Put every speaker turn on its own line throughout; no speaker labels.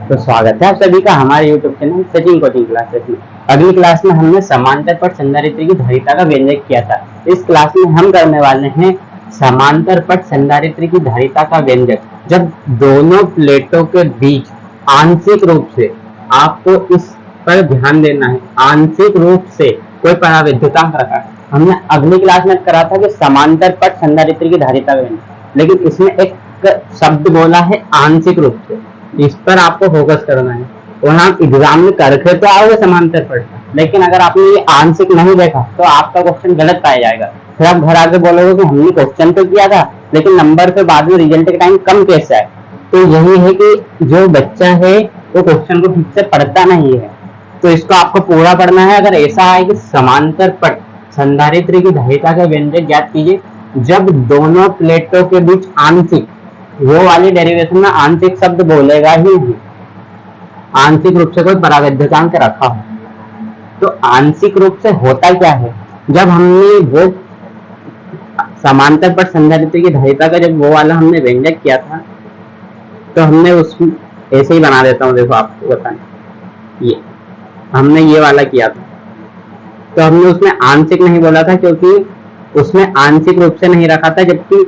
तो स्वागत है आप सभी का हमारे YouTube channel Sachin coaching classes में। अगली क्लास में हमने समांतर पट संधारित्र की धारिता का व्यंजक किया था। इस क्लास में हम करने वाले हैं समांतर पट संधारित्र की धारिता का व्यंजक। जब दोनों प्लेटों के बीच आंशिक रूप से, आपको इस पर ध्यान देना है, आंशिक रूप से कोई पराविद्युतांक रखा है। हमने अगली क्लास में करा था कि समांतर पट संधारित्र की धारिता का व्यंजक, लेकिन इसमें एक शब्द बोला है आंशिक रूप से। इस पर आपको फोकस करना है। वहां एग्जाम में करके तो आओगे समांतर पट, लेकिन अगर आपने ये आंशिक नहीं देखा तो आपका क्वेश्चन गलत पाया जाएगा। फिर आप घर आके बोलोगे कि हमने क्वेश्चन तो किया था, लेकिन नंबर पे बाद में रिजल्ट के टाइम कम कैसे आए। तो यही है कि जो बच्चा है वो क्वेश्चन को ठीक से पढ़ता नहीं है। तो इसको आपको पूरा पढ़ना है। अगर ऐसा है कि समांतर पट संधारित्र की धारिता का व्यंजक ज्ञात कीजिए जब दोनों प्लेटों के बीच आंशिक, वो वाली डेरिवेशन में आंशिक शब्द बोलेगा ही नहीं, आंशिक रूप से कोई पराविद्युतांक रखा हो। तो आंशिक रूप से होता क्या है, जब हमने वो समांतर पट संधारित्र की धारिता का जब वो वाला हमने व्यंजक किया था, तो हमने उसमें ऐसे ही बना देता हूँ, देखो आपको बताएं, ये हमने ये वाला किया था। तो हमने उसमें आंशिक नहीं बोला था क्योंकि उसमें आंशिक रूप से नहीं रखा था, जबकि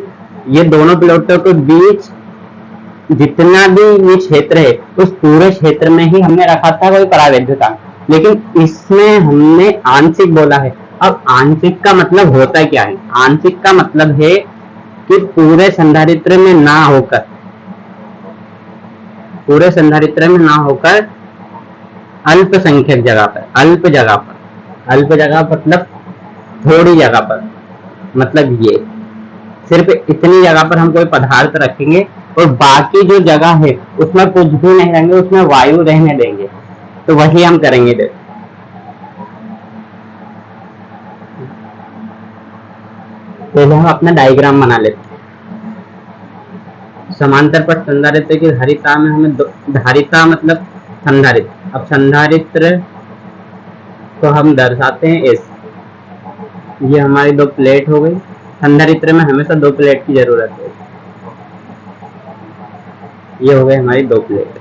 ये दोनों प्लेटों के बीच जितना भी ये क्षेत्र है उस पूरे क्षेत्र में ही हमने रखा था कोई परावैद्युतांक, लेकिन इसमें हमने आंशिक बोला है। अब आंशिक का मतलब होता क्या है? आंशिक का मतलब है कि पूरे संधारित्र में ना होकर, पूरे संधारित्र में ना होकर अल्पसंख्यक जगह पर, अल्प जगह पर, अल्प जगह मतलब थोड़ी जगह पर, मतलब ये सिर्फ इतनी जगह पर हम कोई पदार्थ रखेंगे और बाकी जो जगह है उसमें कुछ भी नहीं रहेंगे, उसमें वायु रहने देंगे। तो वही हम करेंगे। पहले हम अपना डायग्राम बना लेते हैं। समांतर पट संधारित्र की धारिता में हमें धारिता मतलब संधारित्र, अब संधारित्र को हम दर्शाते हैं एस। ये हमारी दो प्लेट हो गई। संधारित्र में हमेशा दो प्लेट की जरूरत है। ये हो गई हमारी दो प्लेट,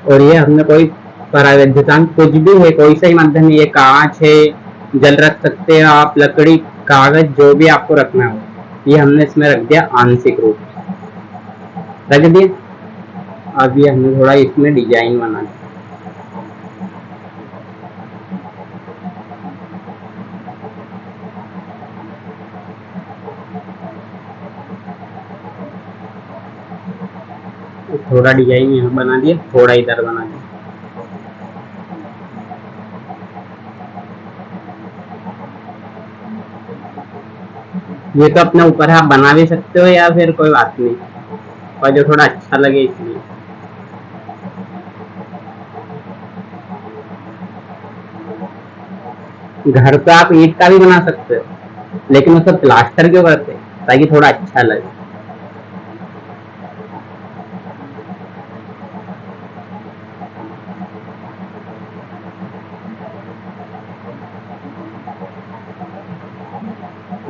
और ये हमने कोई परावैद्युतांक कुछ भी है, कोई सा ही माध्यम, ये कांच है, जल रख सकते हैं आप, लकड़ी, कागज, जो भी आपको रखना हो, ये हमने इसमें रख दिया आंशिक रूप से, रख दिया। अब ये हमने थोड़ा इसमें डिजाइन बना दिया। थोड़ा डिजाइन यहाँ बना दिया, थोड़ा इधर बना दिया। ये तो अपने ऊपर है, आप बना भी सकते हो या फिर कोई बात नहीं, और जो थोड़ा अच्छा लगे इसलिए। घर पे आप ईंट का भी बना सकते हो, लेकिन उसको प्लास्टर क्यों करते हैं? ताकि थोड़ा अच्छा लगे।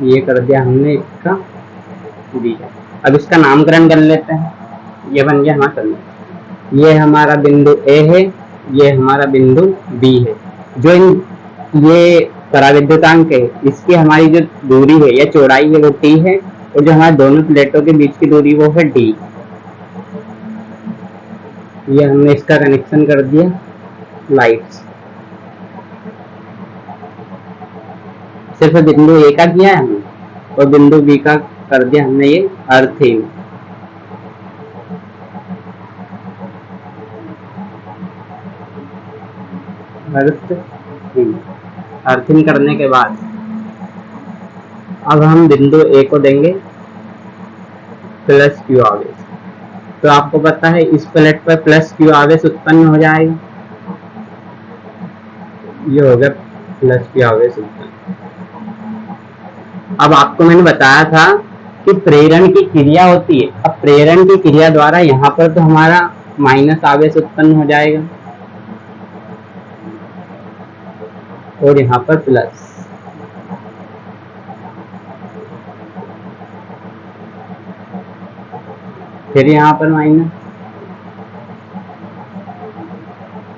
ये कर दिया हमने इसका बी। अब इसका नामकरण कर लेते हैं। ये बन गया हमारा करना, ये हमारा बिंदु ए है, ये हमारा बिंदु बी है। जो ये पराविद्युतांक है, इसकी हमारी जो दूरी है या चौड़ाई है वो टी है, और जो हमारे दोनों प्लेटों के बीच की दूरी वो है डी। ये हमने इसका कनेक्शन कर दिया लाइट्स। सिर्फ बिंदु ए का किया है हमने, और बिंदु बी का कर दिया हमने ये अर्थिंग। अर्थिंग करने के बाद अब हम बिंदु ए को देंगे प्लस क्यू आवेश। तो आपको पता है इस प्लेट पर प्लस क्यू आवेश उत्पन्न हो जाएगा। ये हो गया प्लस क्यू आवेश उत्पन्न। अब आपको मैंने बताया था कि प्रेरण की क्रिया होती है। अब प्रेरण की क्रिया द्वारा यहाँ पर तो हमारा माइनस आवेश उत्पन्न हो जाएगा, और यहाँ पर प्लस। फिर यहाँ पर माइनस,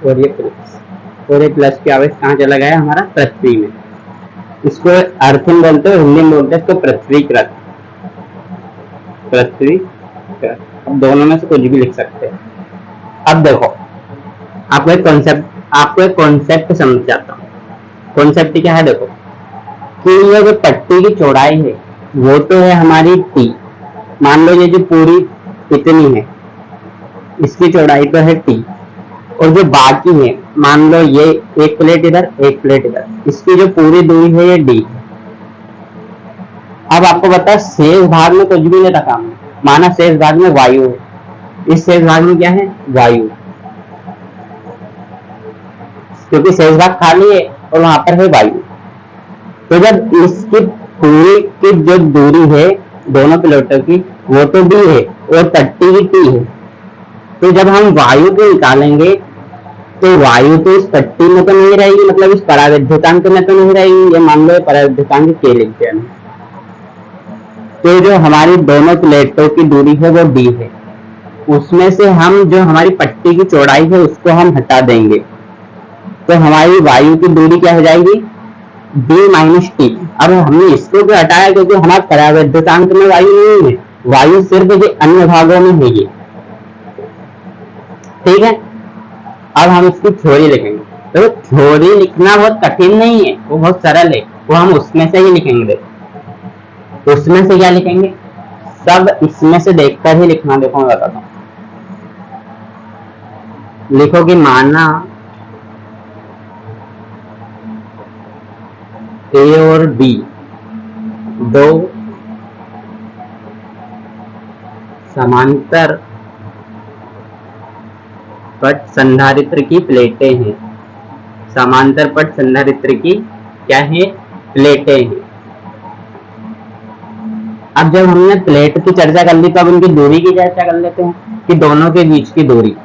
और ये प्लस, और ये प्लस के आवेश कहाँ चला गया हमारा? पृथ्वी में। इसको अर्थिंग बोलते हैं, हिंदी में बोलते हैं इसको पृथ्वीकृत। पृथ्वीकृत, अब दोनों में से कुछ भी लिख सकते हैं। अब देखो, आपको एक कॉन्सेप्ट समझाता हूँ। कॉन्सेप्ट क्या है? देखो कि ये जो पट्टी की चौड़ाई है वो तो है हमारी टी। मान लो ये जो पूरी इतनी है, इसकी चौड़ाई तो है टी, और जो बाकी है मान लो ये एक प्लेट इधर एक प्लेट इधर, इसकी जो पूरी दूरी है ये डी। अब आपको पता है शेष भाग में कुछ भी नहीं रखा हमने, माना शेष भाग में वायु है, इस शेष भाग में क्या है? वायु, क्योंकि शेष भाग खाली है और वहां पर है वायु। तो जब इसकी पूरी की जो दूरी है दोनों प्लेटों की वो तो डी है और पट्टी की टी है, तो जब हम वायु को निकालेंगे तो वायु तो इस पट्टी में तो नहीं रहेगी, मतलब इस परावैद्युतांक में तो नहीं रहेगी। ये मान लो परावैद्युतांक के लिखते हैं। तो जो हमारी दोनों प्लेटों की दूरी है वो डी है, उसमें से हम जो हमारी पट्टी की चौड़ाई है उसको हम हटा देंगे, तो हमारी वायु की दूरी क्या हो जाएगी? D minus T. अब हमने इसको भी हटाया क्योंकि हमारे परावैद्युतांक में वायु नहीं है, वायु सिर्फ ये अन्य भागों में है ये। ठीक है, अब हम इसकी थ्योरी लिखेंगे। तो थ्योरी लिखना बहुत कठिन नहीं है, वो बहुत सरल है, वो हम उसमें से ही लिखेंगे। उसमें से क्या लिखेंगे? सब इसमें से देखकर ही लिखना। देखो मैं बताता हूँ, लिखो कि माना ए और बी दो समांतर पट संधारित्र की प्लेटें हैं। समांतर पट संधारित्र की क्या है? प्लेटें हैं। अब जब हमने प्लेट की चर्चा कर ली तो अब उनकी दूरी की चर्चा कर लेते हैं कि दोनों के बीच की दूरी।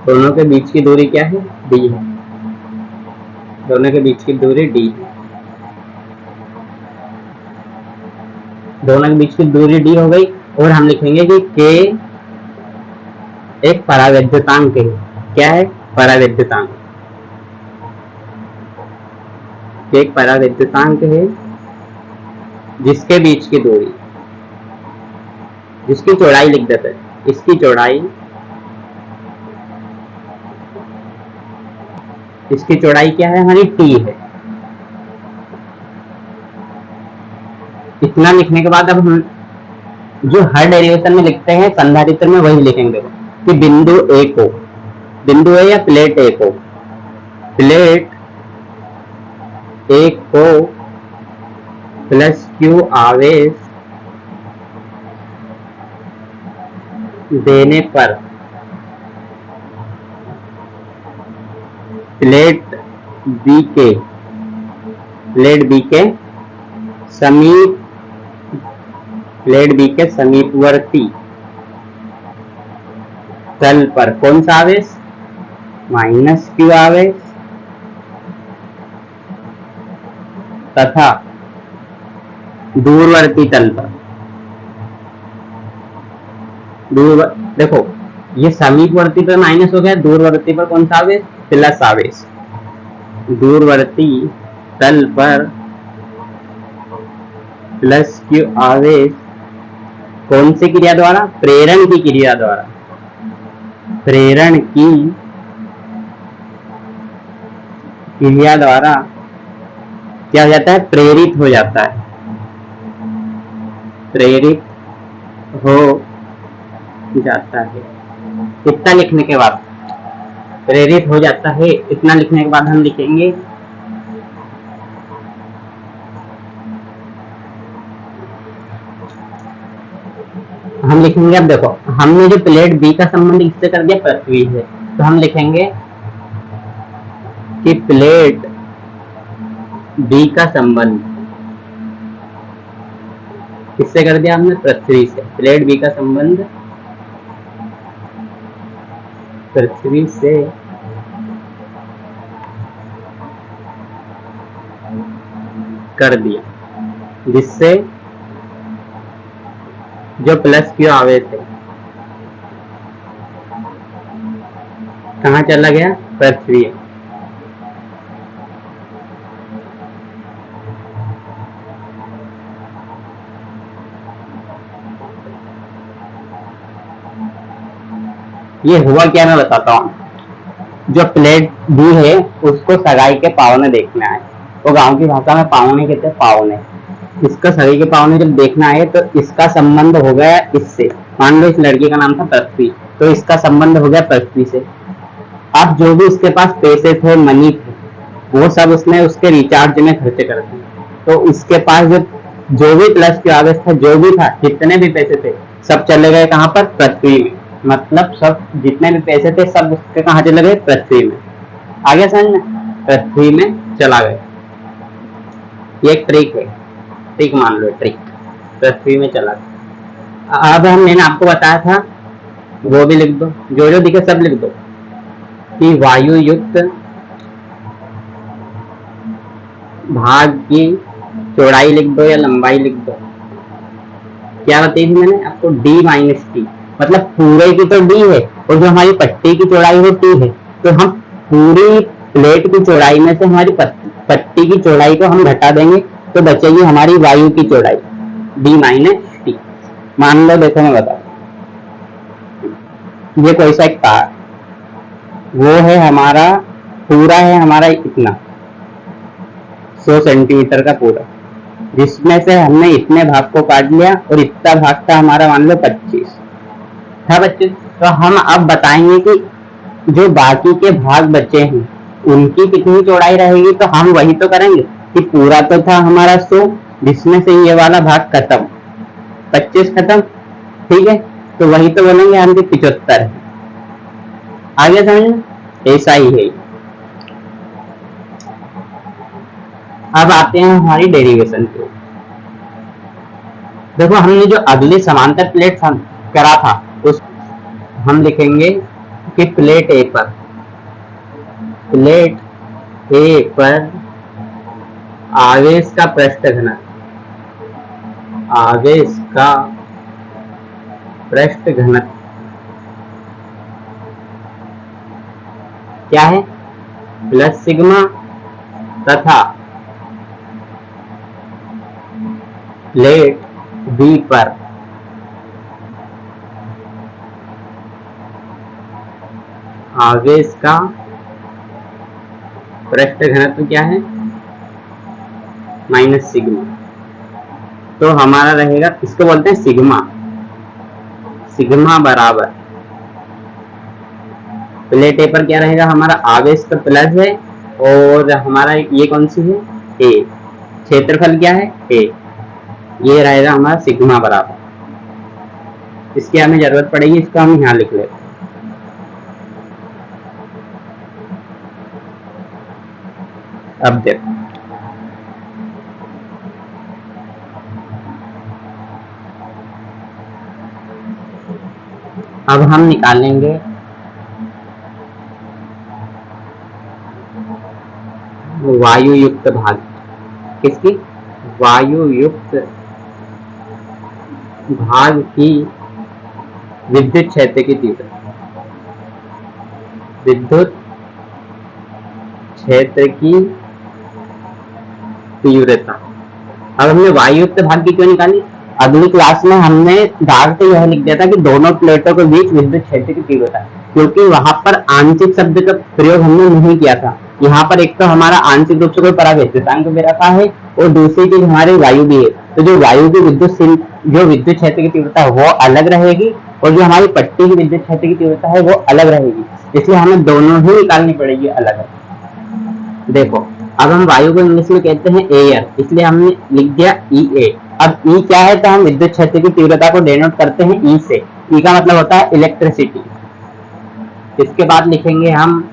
दोनों के बीच की दूरी क्या है? डी है। दोनों के बीच की दूरी डी है। दोनों के बीच की दूरी डी हो गई, और हम लिखेंगे कि के एक परावैद्युतांक है। क्या है? परावैद्युतांक। एक परावैद्युतांक है जिसके बीच की दूरी, जिसकी चौड़ाई लिख देते हैं, इसकी चौड़ाई, इसकी चौड़ाई क्या है? हमारी टी है। इतना लिखने के बाद अब हम जो हर डेरिवेशन में लिखते हैं संधारित्र में वही लिखेंगे कि बिंदु ए को, बिंदु ए या प्लेट ए को, प्लेट ए को प्लस क्यू आवेश देने पर प्लेट बी के समीप, प्लेट बी के समीपवर्ती तल पर कौन सा आवेश? माइनस क्यू आवेश, तथा दूरवर्ती तल पर देखो ये समीपवर्ती पर माइनस हो गया, दूरवर्ती पर कौन सा आवेश? प्लस आवेश। दूरवर्ती तल पर प्लस क्यू आवेश कौन सी क्रिया द्वारा? प्रेरण की क्रिया द्वारा। प्रेरण की क्रिया द्वारा क्या हो जाता है? प्रेरित हो जाता है। प्रेरित हो जाता है। इतना लिखने के बाद, प्रेरित हो जाता है, इतना लिखने के बाद हम लिखेंगे अब देखो हमने जो प्लेट बी का संबंध इससे कर दिया पृथ्वी से, तो हम लिखेंगे कि प्लेट बी का संबंध किससे कर दिया हमने? पृथ्वी से। प्लेट बी का संबंध पृथ्वी से कर दिया, जिससे जो प्लस क्यू आवेश है कहाँ चला गया, पृथ्वी। ये हुआ क्या मैं बताता हूँ। जो प्लेट दी है उसको सगाई के पावने देखना है, तो गांव की भाषा में पावने कहते हैं, पावने। इसका सगाई के पावने जब देखना है तो इसका संबंध हो गया इससे। मान लो इस लड़की का नाम था पृथ्वी, तो इसका संबंध हो गया पृथ्वी से। अब जो भी इसके पास पैसे थे, मनी थे, वो सब उसने उसके रिचार्ज में खर्च कर दिए। तो इसके पास जो भी प्लस के आवेश था, जो भी था, जितने भी पैसे थे, सब चले गए कहाँ पर, पृथ्वी में। मतलब सब जितने भी पैसे थे सब उसके कहाँ चले गए, पृथ्वी में। आगे समझ में, पृथ्वी में चला गया। ये एक ट्रिक है, ट्रिक मान लो, ट्रिक। पृथ्वी में चला गया। अब मैंने आपको बताया था, वो भी लिख दो, जो जो दिखे सब लिख दो, कि वायु युक्त भाग की चौड़ाई लिख दो या लंबाई लिख दो। क्या बताई थी मैंने आपको, d माइनस टी, मतलब पूरे की तो d है और जो हमारी पट्टी की चौड़ाई है t है, तो हम पूरी प्लेट की चौड़ाई में से हमारी पट्टी की चौड़ाई को हम घटा देंगे, तो बचेगी हमारी वायु की चौड़ाई d माइनस टी। मान लो, देखो मैं बताऊं, ये कोई सा एक तार, वो है हमारा, पूरा है हमारा इतना 100 सेंटीमीटर का पूरा, जिसमें से हमने इतने भाग को काट लिया और इतना भाग था हमारा, मान लो 25 था, 25। तो हम अब बताएंगे कि जो बाकी के भाग बचे हैं उनकी कितनी चौड़ाई रहेगी। तो हम वही तो करेंगे कि पूरा तो था हमारा 100, जिसमें से ये वाला भाग खत्म, 25 खत्म, ठीक है, तो वही तो बोलेंगे हम कि 75 है। आगे समझ, ऐसा ही है। अब आते हैं हमारी डेरिवेशन पे। देखो, हमने जो अगली समांतर प्लेट करा था, उस हम लिखेंगे कि प्लेट ए पर आवेश का पृष्ठ घनत्व, आवेश का पृष्ठ घनत्व क्या है, प्लस सिग्मा, तथा प्लेट बी पर आवेश का पृष्ठ घनत्व क्या है, माइनस सिग्मा। तो हमारा रहेगा, इसको बोलते हैं सिग्मा, सिग्मा बराबर प्लेट ए पर क्या रहेगा हमारा, आवेश तो प्लस है और हमारा ये कौन सी है, ए, क्षेत्रफल क्या है, ए, ये रहेगा हमारा सिग्मा बराबर। इसकी हमें जरूरत पड़ेगी, इसको हम यहाँ लिख लेते हैं। अब देखो, अब हम निकालेंगे वायु युक्त भाग, किसकी, वायु युक्त भाग की विद्युत क्षेत्र की तीव्रता, विद्युत क्षेत्र की तीव्रता। अब हमने वायु युक्त भाग की क्यों निकाली, अगली क्लास में हमने दाग से यह लिख दिया था कि दोनों प्लेटों के बीच विद्युत क्षेत्र की तीव्रता, क्योंकि वहां पर आंशिक शब्द का प्रयोग हमने नहीं किया था। यहाँ पर एक तो हमारा आंशिक रूप से कोई परावैद्युतांक भी रखा है और दूसरी चीज हमारी वायु भी है। तो जो वायु की विद्युत क्षेत्र की तीव्रता है वो अलग रहेगी और जो हमारी पट्टी की विद्युत क्षेत्र की तीव्रता है वो अलग रहेगी, इसलिए हमें दोनों ही निकालनी पड़ेगी अलग अलग। देखो, अब हम वायु को इंग्लिश में कहते हैं एयर, इसलिए हमने लिख दिया ई ए। अब ई क्या है, तो हम विद्युत क्षेत्र की तीव्रता को डिनोट करते हैं ई से। ई का मतलब होता है इलेक्ट्रिसिटी। इसके बाद लिखेंगे हम,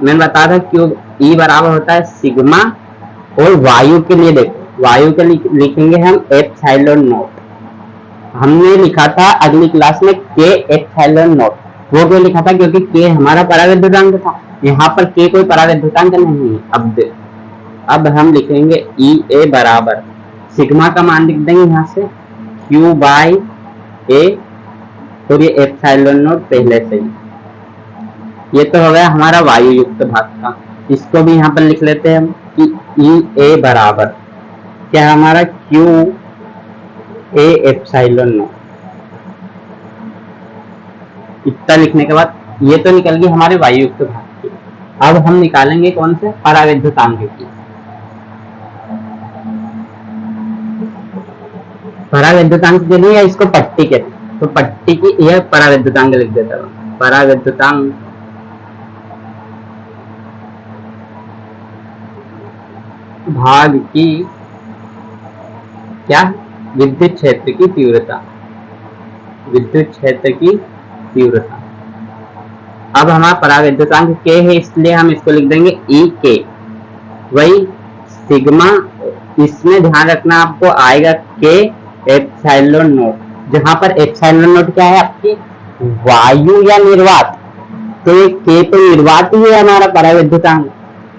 मैंने बताया था क्यों, ई बराबर होता है सिग्मा, और वायु के लिए देखो, वायु के लिए लिखेंगे हम एप्सिलॉन नॉट। हमने लिखा था अगली क्लास में के एप्सिलॉन नॉट, वो क्यों लिखा था, क्योंकि के हमारा परावैद्युतांक था। यहाँ पर के कोई परावैद्युतांक नहीं है। अब हम लिखेंगे ई ए बराबर सिग्मा का मान लिख देंगे यहाँ से क्यू बाई ए और ये एप्सिलॉन नॉट पहले से ही। ये तो हो गया हमारा वायु युक्त भाग का। इसको भी यहाँ पर लिख लेते हैं हम कि ई ए बराबर क्या है हमारा क्यू ए एप्सिलॉन नॉट। इतना लिखने के बाद ये तो निकल गई हमारे वायु युक्त भाग की। अब हम निकालेंगे कौन से परावैद्युतांक की। परावैद्युतांक के लिए इसको पट्टी कहते हैं, तो पट्टी की यह परावैद्युतांक लिख देता हूँ। परावैद्युतांक भाग की क्या विद्युत क्षेत्र की तीव्रता, विद्युत क्षेत्र की तीव्रता। अब हमारा परावैद्युतांक के है इसलिए हम इसको लिख देंगे ई के। वही सिग्मा, इसमें ध्यान रखना आपको आएगा के एप्सिलॉन नॉट। जहां पर एप्सिलॉन नॉट क्या है आपकी वायु या निर्वात, तो ये के तो निर्वात ही है हमारा परावैद्युतांक।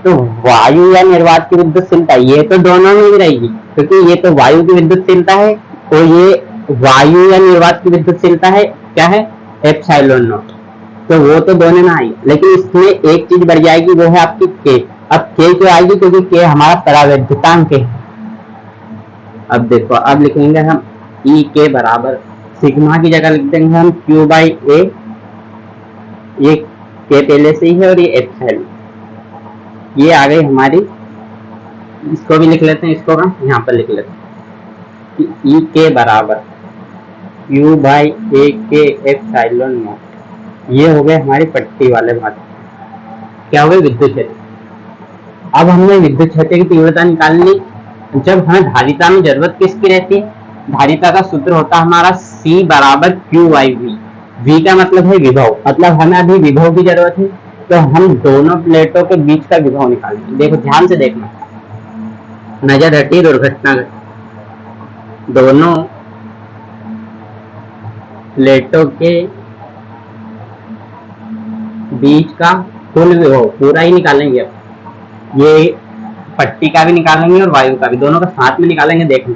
तो वायु या निर्वात की विद्युतशीलता ये तो दोनों में भी रहेगी, क्योंकि ये तो वायु की विद्युतशीलता है और ये वायु या निर्वात की विद्युतशीलता है क्या है एप्सिलॉन नॉट। तो वो तो दोनों में आई, लेकिन इसमें एक चीज बढ़ जाएगी वो है आपकी के। अब के क्यों आएगी, क्योंकि के हमारा परावैद्युतांक है। अब देखो अब लिखेंगे हम ई के बराबर सिग्मा की जगह लिख देंगे हम क्यू बाई ए। ये के पहले से ही है और ये एप्सिलॉन, ये आ गई हमारी। इसको भी लिख लेते हैं, इसको हम यहाँ पर लिख लेते हैं कि ई के बराबर क्यू बाई ए के एप्सिलॉन नॉट। ये हो गए हमारी पट्टी वाले भाग। क्या हो गए विद्युत क्षेत्र। अब हमने विद्युत क्षेत्र की तीव्रता निकाल ली। जब हमें धारिता में जरूरत किसकी रहती है, धारिता का सूत्र होता है हमारा C बराबर क्यू बाई वी। वी का मतलब है विभव, मतलब हमें अभी विभव की जरूरत है, तो हम दोनों प्लेटों के बीच का विभव निकालेंगे। देखो ध्यान से देखना, नजर हटी दुर्घटना घटी। दोनों प्लेटों के बीच का कुल विभव पूरा ही निकालेंगे। अब ये पट्टी का भी निकालेंगे और वायु का भी, दोनों का साथ में निकालेंगे। देखना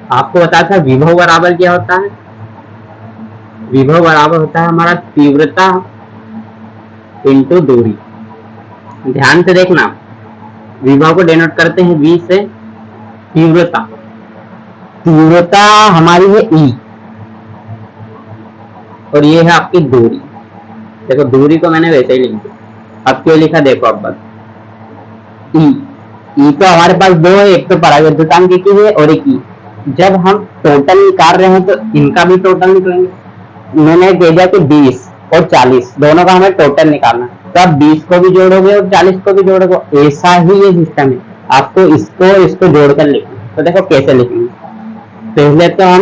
आपको बताया था विभव बराबर क्या होता है। विभव बराबर होता है हमारा तीव्रता इंटू दूरी। ध्यान से देखना, विभव को डिनोट करते हैं V से, तीव्रता, तीव्रता हमारी है E और ये है आपकी दूरी। देखो दूरी को मैंने वैसे ही लिख दिया। अब क्यों लिखा देखो अब बस ई तो हमारे पास दो है, एक तो परावैद्युतांक की है और एक ई। जब हम टोटल निकाल रहे हैं तो इनका भी टोटल निकालेंगे। मैंने कह दिया कि 20 और 40 दोनों का हमें टोटल निकालना, तो आप 20 को भी जोड़ोगे और 40 को भी जोड़ोगे। ऐसा ही ये सिस्टम है, आपको इसको जोड़कर लिखना। तो देखो कैसे लिखेंगे। पहले तो हम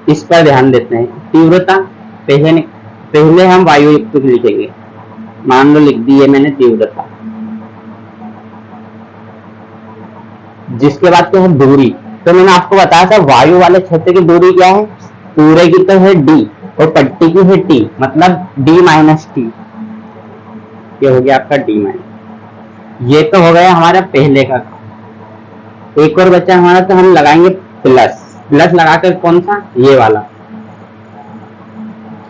इस पर ध्यान देते हैं, तीव्रता पहले हम वायु युक्त लिखेंगे। मान लो लिख दी है मैंने तीव्रता, जिसके बाद क्या है दूरी। तो मैंने आपको बताया था वायु वाले क्षेत्र की दूरी क्या है, पूरे की तो है d और पट्टी की है t, मतलब d माइनस टी। ये हो गया आपका d माइनस। ये तो हो गया हमारा पहले का। एक और बच्चा हमारा, तो हम लगाएंगे प्लस। प्लस लगाकर कौन सा, ये वाला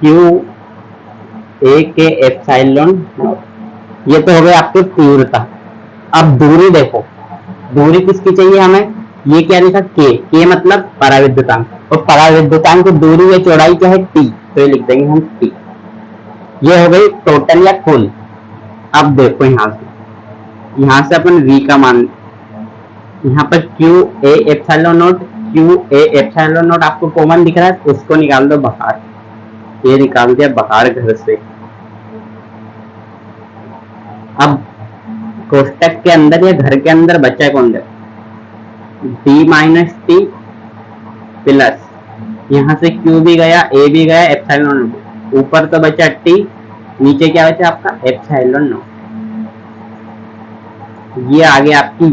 क्यू ए के एप्सिलॉन नॉट। ये तो हो गया आपकी तीव्रता। अब दूरी देखो, दूरी किसकी चाहिए हमें, ये क्या लिखा के मतलब परावैद्युतांक, और परावैद्युतांक की दूरी या चौड़ाई क्या है टी, तो ये लिख देंगे हम टी। ये हो गई टोटल या कुल। अब देखो यहाँ से अपन v का मान, यहाँ पर Q A epsilon not, Q A epsilon not आपको कॉमन दिख रहा है, उसको निकाल दो बाहर। ये निकाल दिया बाहर घर से। अब कोष्टक के अंदर या घर के अंदर बचा कौन है, d माइनस टी प्लस, यहाँ से q भी गया, a भी गया, एप्सिलॉन नॉट। ऊपर तो बचा t, नीचे क्या बचा आपका एप्सिलॉन नॉट। ये आ गया आपकी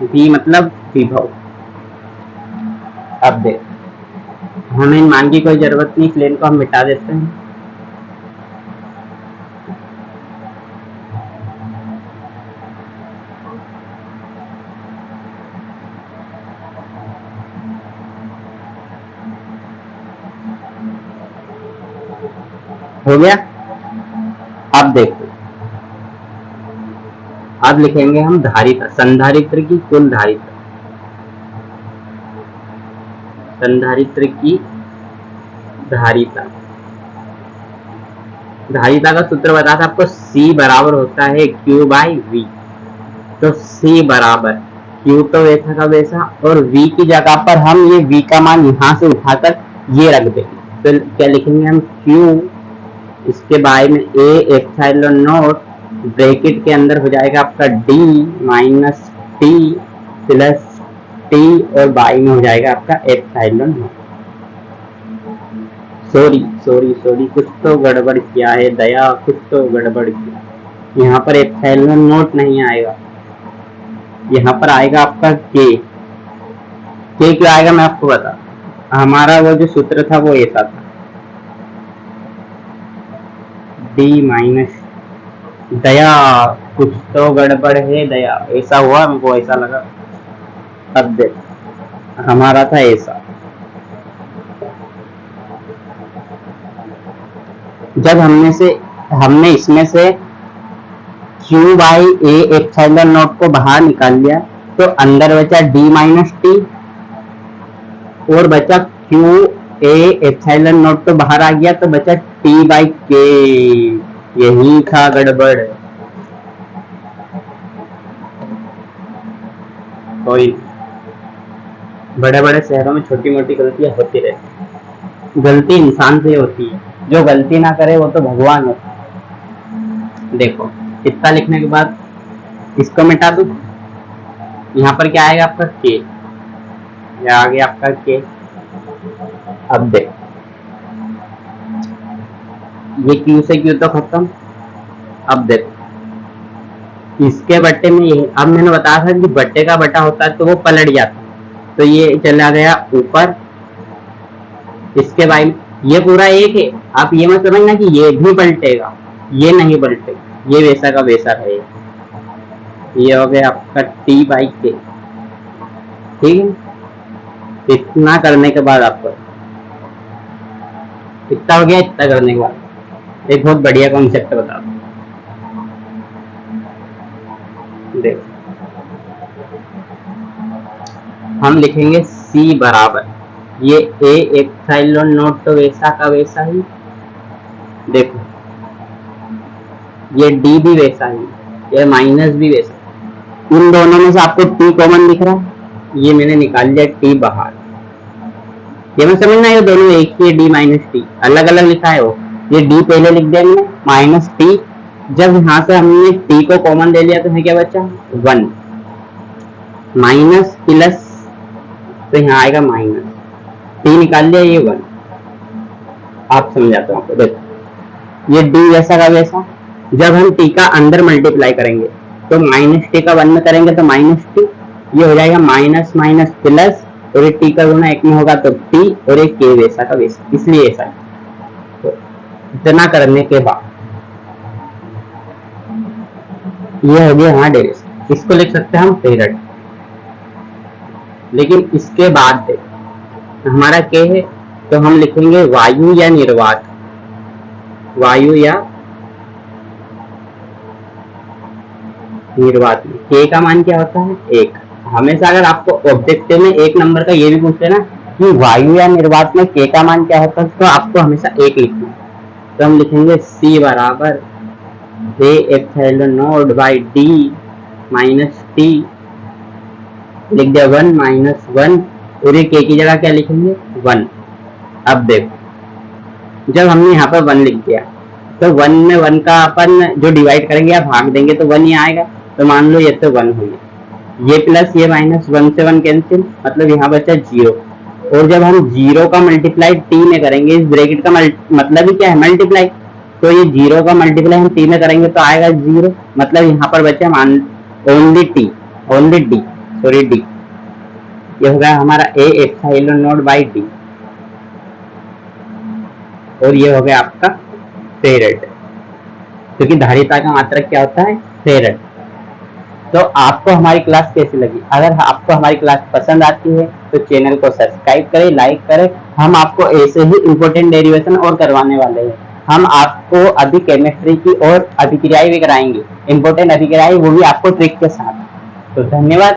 v मतलब विभव। अब देख हमें इन मान की कोई जरूरत नहीं, प्लेन को हम मिटा देते हैं। हो गया। अब देखो, अब लिखेंगे हम धारिता, संधारित्र की कुल धारिता, संधारित्र की धारिता। धारिता का सूत्र बता था आपको, C बराबर होता है Q बाई V। तो C बराबर Q तो वैसा का वैसा, और V की जगह पर हम ये V का मान यहाँ से उठाकर ये रख देंगे। तो क्या लिखेंगे हम, Q, इसके बारे में A एप्सिलॉन नॉट, ब्रैकेट के अंदर हो जाएगा आपका D minus T plus T, और बाई में हो जाएगा आपका एप्सिलॉन नॉट। सॉरी कुछ तो गड़बड़ किया है दया, कुछ तो गड़बड़ किया। यहाँ पर एप्सिलॉन नॉट नहीं आएगा, यहाँ पर आएगा आपका K। क्यों आएगा मैं आपको बता, हमारा वो जो सूत्र था वो ऐसा था, D माइनस, दया कुछ तो गड़बड़ है दया, ऐसा हुआ हमको ऐसा लगा। अब देख, हमारा था ऐसा, जब हमने इसमें से Q by A epsilon not को बाहर निकाल लिया, तो अंदर बचा D माइनस T, और बचा Q A एप्सिलॉन नॉट तो बाहर आ गया, तो बचा T बाई K। यही था गड़बड़। कोई बड़े बड़े शहरों में छोटी मोटी गलतियां होती रहती, गलती इंसान से होती है, जो गलती ना करे वो तो भगवान होता है। देखो, इतना लिखने के बाद इसको मिटा दो, यहाँ पर क्या आएगा आपका K, यह आ गया आपका K। अब देख, ये Q से Q तो खत्म। अब देख, इसके बट्टे में ये, अब मैंने बताया था कि बट्टे का बटा होता है तो वो पलट जाता है, तो ये चला गया ऊपर। इसके बाद ये पूरा एक है, आप ये मत समझना कि ये भी पलटेगा, ये नहीं पलटेगा, ये वैसा का वैसा रहेगा। ये हो गया आपका T बाई K, ठीक है। इतना करने के बाद आपको, इतना हो गया, इतना करने के बाद एक बहुत बढ़िया कॉन्सेप्ट बता दूं। देखो, हम लिखेंगे C बराबर, ये A एप्सिलॉन नॉट तो वैसा का वैसा ही, देखो ये D भी वैसा ही, ये माइनस भी वैसा। इन दोनों में से आपको T कॉमन दिख रहा है, ये मैंने निकाल लिया T बाहर। ये मैं समझना, ये दोनों एक ही, D माइनस T अलग अलग लिखा है वो, ये D पहले लिख दिया मैंने माइनस T। जब यहाँ से हमने T को कॉमन ले लिया तो हमें क्या बचा, 1 माइनस प्लस, तो यहाँ आएगा माइनस, T निकाल लिया, ये 1। आप समझाते हो आपको, देखो ये D वैसा का वैसा, जब हम T का अंदर मल्टीप्लाई करेंगे तो माइनस T का 1 में करेंगे तो माइनस T, ये हो जाएगा माइनस माइनस प्लस, और ये T का गुना 1 में होगा तो T, और एक K वैसा का वैसा, इसलिए ऐसा। तो इतना करने के बाद ये हो गया यहाँ डेरिवेशन, इसको लिख सकते हैं हम फेरेड। लेकिन इसके बाद हमारा क्या है, तो हम लिखेंगे वायु या निर्वात, वायु या निर्वात में K का मान क्या होता है, 1। हमेशा अगर आपको ऑब्जेक्टिव में 1 नंबर का ये भी पूछते ना कि वायु या निर्वात में K का मान क्या होता है, तो आपको हमेशा 1 लिखना है। तो हम लिखेंगे C बराबर A epsilon not by D minus T, लिख दिया 1 माइनस 1, और ये K की जगह क्या लिखेंगे, 1। अब देखो, जब हमने यहाँ पर 1 लिख दिया तो 1 में 1 का अपन जो डिवाइड करेंगे या भाग देंगे तो 1 ही आएगा, तो मान लो ये तो 1 हो गया, ये प्लस ये माइनस, 1 से 1 कैंसिल, मतलब यहाँ बचा 0। और जब हम 0 का मल्टीप्लाई T में करेंगे, इस ब्रैकेट का मतलब ही क्या है, मल्टीप्लाई, तो ये 0 का मल्टीप्लाई हम T में करेंगे तो आएगा 0, मतलब यहाँ पर बचा only T, only D, sorry D। ये हो गया हमारा A epsilon not by D, और ये हो गया आपका फेरेड, क्योंकि धारिता का मात्रक क्या होता है, फेरेड। तो आपको हमारी क्लास कैसी लगी? अगर आपको हमारी क्लास पसंद आती है तो चैनल को सब्सक्राइब करें, लाइक करें। हम आपको ऐसे ही इंपॉर्टेंट डेरिवेशन और करवाने वाले हैं। हम आपको अभी केमिस्ट्री की और अभिक्रियाएं भी कराएंगे, इंपॉर्टेंट अभिक्रियाएं, वो भी आपको ट्रिक के साथ। तो धन्यवाद।